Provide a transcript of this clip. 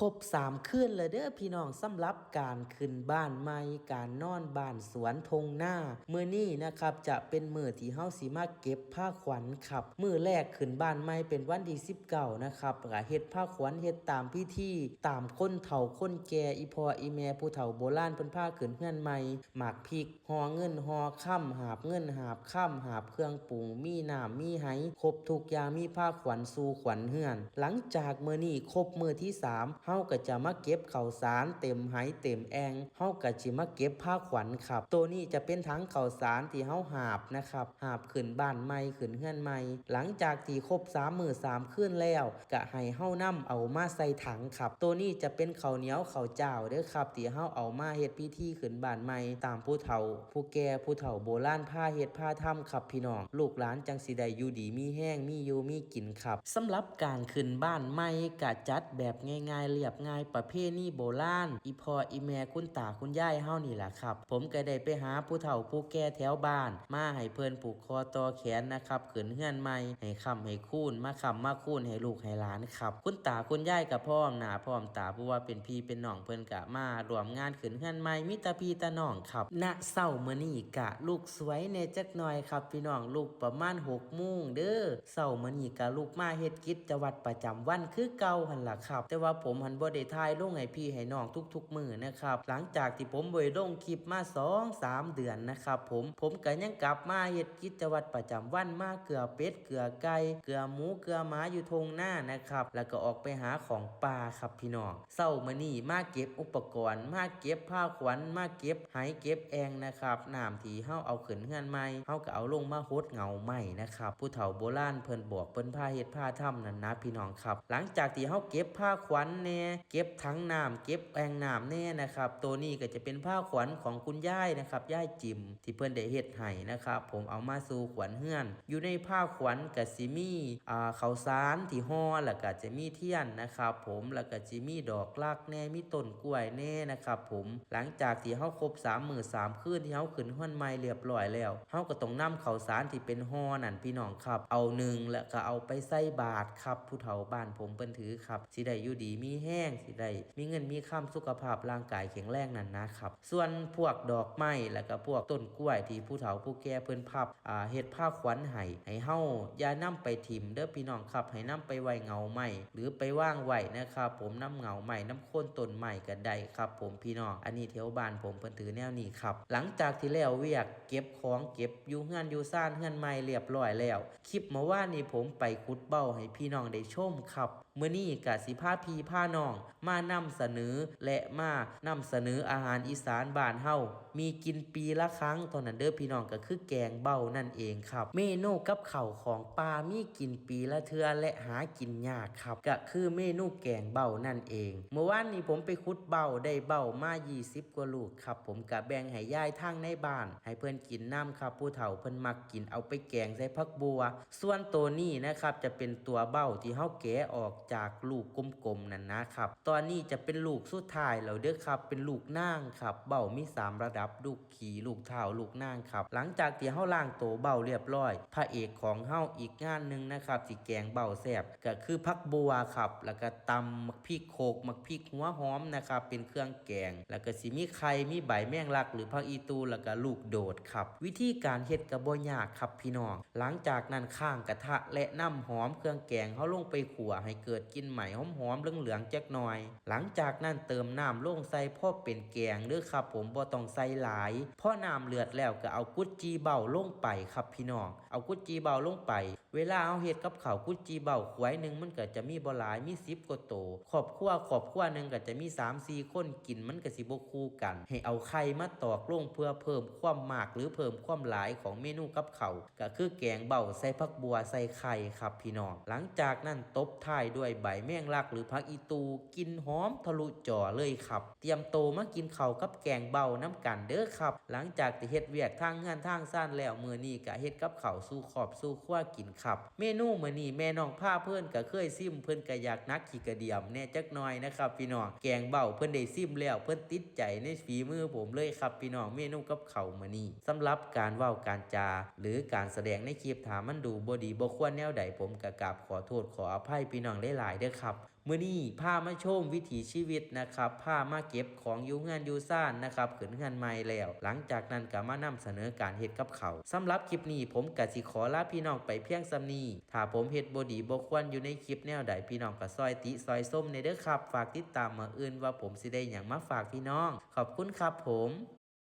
ครบ3 คืนเลยเด้อพี่น้องสำหรับการขึ้นบ้านใหม่การนอนบ้านสวนทงหน้ามื้อนี้นะครับจะเป็นมื้อที่เฮาสิมาเก็บผ้าขวัญครับมื้อแรกขึ้นบ้านใหม่เป็นวันที่19นะครับก็เฮ็ดผ้าขวัญเฮ็ดตามพิธีตามคนเฒ่าคนแก่อีพ่ออีแม่ผู้เฒ่าโบราณเพิ่นพาขึ้นเฮือนใหม่หมากพริกห่อเงินห่อค่ำหาบเงินหาบค่ำหาบเครื่องปรุงมีน้ำมีไหครบทุกอย่างมีผ้าขวัญสู่ขวัญเฮือนหลังจากมื้อนี้ครบมื้อที่3เฮาก็จะมาเก็บข้าวสารเต็มไหเต็มแองเฮาก็สิมาเก็บผ้าขวัญครับตัวนี้จะเป็นถังข้าวสารที่เฮาหาบนะครับหาบขึ้นบ้านใหม่ขึ้นเฮือนใหม่หลังจากที่ครบ3มื้อ3คืนแล้วก็ให้เฮานำเอามาใส่ถังครับตัวนี้จะเป็นข้าวเหนียวข้าวเจ้าเด้อครับที่เฮาเอามาเฮ็ดพิธีขึ้นบ้านใหม่ตามผู้เฒ่าผู้แก่ผู้เฒ่าโบราณพาเฮ็ดพาทำครับพี่น้องลูกหลานจังสิได้อยู่ดีมีแห้งมีอยู่มีกินครับสำหรับการขึ้นบ้านใหม่ก็จัดแบบง่ายๆเรียบง่ายประเพณีโบราณอีพ่ออีแม่คุณตาคุณยายเฮานี่ล่ะครับผมก็ได้ไปหาผู้เฒ่าผู้แก่แถวบ้านมาให้เพิ่นผูกคอต่อแขนนะครับขึ้นเฮือนใหม่ให้ค้ำให้คูนมาค้ำมาคูนให้ลูกให้หลานครับคุณตาคุณยายก็พร้อมหน้าพร้อมตาเพราะว่าเป็นพี่เป็นน้องเพิ่นก็มารวมงานขึ้นเฮือนใหม่มีแต่พี่แต่น้องครับณเช้ามื้อนี้ก็ลูกสวยแน่จักหน่อยครับพี่น้องลูกประมาณ6 โมงเด้อเช้ามื้อนี้ก็ลูกมาเฮ็ดกิจวัตรประจำวันคือเก่าหั่นล่ะครับแต่ว่าผมหันบ่ได้ถ่ายลงให้พี่ให้น้องทุกๆมื้อนะครับหลังจากที่ผมบ่ได้ลงคลิปมา2-3 เดือนนะครับผมก็ยังกลับมาเฮ็ดกิจวัตรประจำวันมาเกลือเป็ดเกลือไก่เกลือหมูเกลือหมาอยู่ทงหน้านะครับแล้วก็ออกไปหาของป่าครับพี่น้องเช้ามื้อนี้มาเก็บอุปกรณ์มาเก็บผ้าขวัญมาเก็บไหเก็บแองนะครับน้ำที่เฮาเอาขึ้นเฮือนใหม่เฮาก็เอาลงมาโฮดเหงาใหม่นะครับผู้เฒ่าโบราณเพิ่นบอกเพิ่นพาเฮ็ดพาทำนั่นนะพี่น้องครับหลังจากที่เฮาเก็บผ้าขวัญแน่เก็บถังน้ำเก็บแองน้ำแน่นะครับตัวนี้ก็จะเป็นผ้าขวัญของคุณยายนะครับยายจิมที่เพิ่นได้เฮ็ดให้นะครับผมเอามาสู่ขวัญเฮือนอยู่ในผ้าขวัญก็สิมีข้าวสารที่ห่อแล้วก็จะมีเทียนนะครับผมแล้วก็จะมีดอกลักแน่มีต้นกล้วยแน่นะครับผมหลังจากที่เฮาครบ3 มื้อ3 คืนที่เฮาขึ้นเฮือนใหม่เรียบร้อยแล้วเฮาก็ต้องนำข้าวสารที่เป็นห่อนั่นพี่น้องครับเอานึ่งแล้วก็เอาไปใส่บาตรครับผู้เฒ่าบ้านผมเพิ่นถือครับสิได้อยู่ดีมีแห้งสิได้มีเงินมีคำสุขภาพร่างกายแข็งแรงนั่นนะครับส่วนพวกดอกไม้แล้วก็พวกต้นกล้วยที่ผู้เฒ่าผู้แก่เพิ่นพับเฮ็ดผ้าขวัญให้เฮาอย่านำไปถิ่มเด้อพี่น้องครับให้นำไปไว้เงาไม้หรือไปวางไว้นะครับผมนำเงาไม้นำโคนต้นไม้ก็ได้ครับผมพี่น้องอันนี้แถวบ้านผมเพิ่นถือแนวนี้ครับหลังจากที่แล้วเวียกเก็บของเก็บอยู่เฮือนอยู่ซ่านเฮือนใหม่เรียบร้อยแล้วคลิปเมื่อวานนี้ผมไปขุดเบ้าให้พี่น้องได้ชมครับมื้อนี้ก็สิพาพี่พาน้องมานำเสนอและมานำเสนออาหารอีสานบ้านเฮามีกินปีละครั้งเท่านั้นเด้อพี่น้องก็คือแกงเบ้านั่นเองครับเมนูกับข้าวของป่ามีกินปีละเทื่อและหากินยากครับก็คือเมนูแกงเบ้านั่นเองเมื่อวานนี้ผมไปขุดเบ้าได้เบ้ามา20 กว่าลูกครับผมก็แบ่งให้ยายทางในบ้านให้เพิ่นกินน้ำครับผู้เฒ่าเพิ่นมักกินเอาไปแกงใส่ผักบัวส่วนตัวนี้นะครับจะเป็นตัวเบ้าที่เฮาแกะออกจากลูกกลมๆนั่นนะครับตอนนี้จะเป็นลูกสุดท้ายแล้วเด้อครับเป็นลูกนางครับเบ้ามี3 ระดับลูกขี่ลูกเท้าลูกนางครับหลังจากที่เฮาล้างตัวเบ้าเรียบร้อยพระเอกของเฮาอีกงานนึงนะครับที่แกงเบ้าแซ่บก็คือผักบัวครับแล้วก็ตำมักพริกโขกมักพริกหัวหอมนะครับเป็นเครื่องแกงแล้วก็สิมีไข่มีใบแมงลักหรือผักอีตูแล้วก็ลูกโดดครับวิธีการเฮ็ดก็บ่ยากครับพี่น้องหลังจากนั้นข้างกระทะและน้ำหอมเครื่องแกงเฮาลงไปขั่วให้เกิดกลิ่นไหม้หอมๆเหลืองๆจักหน่อยหลังจากนั้นเติมน้ำลงใส่พอเป็นแกงเด้อครับผมบ่ต้องใส่หลายพอน้ำเลือดแล้วก็เอากุดจีเบาลงไปครับพี่น้องเอากุดจีเบาลงไปเวลาเอาเฮ็ดกับข้าวกุดจีเบาขวายนึงมันก็จะมีบ่หลายมี10 กว่าโตครอบครัวนึงก็จะมี3-4 คนกินมันก็สิบ่คู่กันให้เอาไข่มาตอกลงเพื่อเพิ่มความมากหรือเพิ่มความหลายของเมนูกับข้าวก็คือแกงเบาใส่ผักบัวใส่ไข่ครับพี่น้องหลังจากนั้นตบท้ายด้วยใบแมงลักหรือผักอีตูกินหอมทะลุจอเลยครับเตรียมโตมากินข้าวกับแกงเบาน้ำกันเด้อครับหลังจากที่เฮ็ดเวียกทางงานทางซ่านแล้วมื้อนี้ก็เฮ็ดกับข้าวสู่ครอบสู่ครัวกินครับเมนูมื้อนี้แม่น้องพาเพิ่นก็เคยซิมเพิ่นก็อยากนักขี้กระเดียมแน่จักหน่อยนะครับพี่น้องแกงเบาเพิ่นได้ซิมแล้วเพิ่นติดใจในฝีมือผมเลยครับพี่น้องเมนูกับข้าวมื้อนี้สำหรับการเว้าการจาหรือการแสดงในคลิปถ้ามันดูบ่ดีบ่ควรแนวใดผมก็กราบขอโทษขออภัยพี่น้องหลายๆเด้อครับ มื้อนี้พามาชมวิถีชีวิตนะครับพามาเก็บของอยู่งานอยู่ซ่านนะครับขึ้นงานใหม่แล้วหลังจากนั้นก็มานำเสนอการเฮ็ดกับข้าวสำหรับคลิปนี้ผมก็สิขอลาพี่น้องไปเพียงส่ำนี้ถ้าผมเฮ็ดบ่ดีบ่ควรอยู่ในคลิปแนวใดพี่น้องก็ซอยติซอยส้มในเด้อครับฝากติดตามมื้ออื่นว่าผมสิได้หยังมาฝากพี่น้องขอบคุณครับผม